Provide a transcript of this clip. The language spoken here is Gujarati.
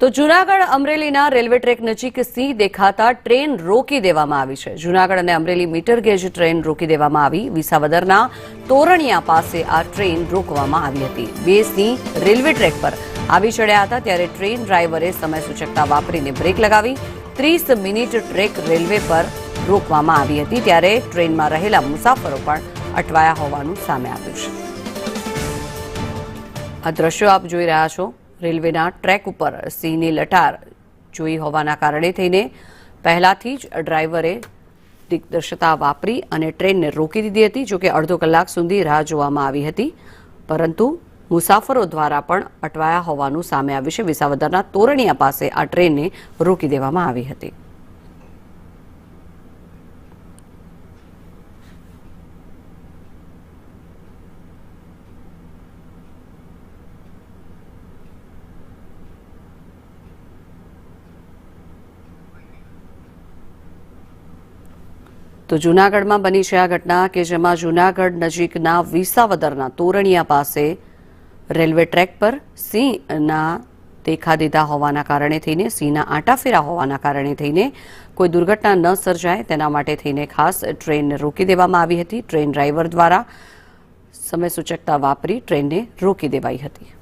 તો જૂનાગઢ અમરેલીના રેલવે ટ્રેક નજીક સિંહ દેખાતા ટ્રેન રોકી દેવામાં આવી છે। જૂનાગઢ અને અમરેલી મીટર ગેજ ટ્રેન રોકી દેવામાં આવી। વિસાવદરના તોરણિયા પાસે આ ટ્રેન રોકવામાં આવી હતી। બે સિંહ રેલવે ટ્રેક પર આવી ચડ્યા હતા ત્યારે ટ્રેન ડ્રાઈવરે સમય સૂચકતા વાપરીને બ્રેક લગાવી 30 મિનિટ ટ્રેક રેલવે પર રોકવામાં આવી હતી ત્યારે ટ્રેનમાં રહેલા મુસાફરો પણ અટવાયા હોવાનું સામે આવ્યું છે। આ દ્રશ્યો આપ જોઈ રહ્યા છો। રેલવેના ટ્રેક ઉપર સિંહની લટાર જોઈ હોવાના કારણે થઈને પહેલાથી જ ડ્રાઈવરે દિગ્દર્શિતા વાપરી અને ટ્રેનને રોકી દીધી હતી। જોકે અડધો કલાક સુધી રાહ જોવામાં આવી હતી પરંતુ મુસાફરો દ્વારા પણ અટવાયા હોવાનું સામે આવ્યું છે। વિસાવદરના તોરણિયા પાસે આ ટ્રેનને રોકી દેવામાં આવી હતી। તો જૂનાગઢમાં બની છે આ ઘટના કે જેમાં જૂનાગઢ નજીકના વિસાવદરના તોરણિયા પાસે રેલવે ટ્રેક પર સિંહના દેખા દીધા હોવાના કારણે થઈને સિંહના આંટાફેરા હોવાના કારણે થઈને કોઈ દુર્ઘટના ન સર્જાય તેના માટે થઈને ખાસ ટ્રેનને રોકી દેવામાં આવી હતી। ટ્રેન ડ્રાઈવર દ્વારા સમય સૂચકતા વાપરી ટ્રેનને રોકી દેવાઈ હતી।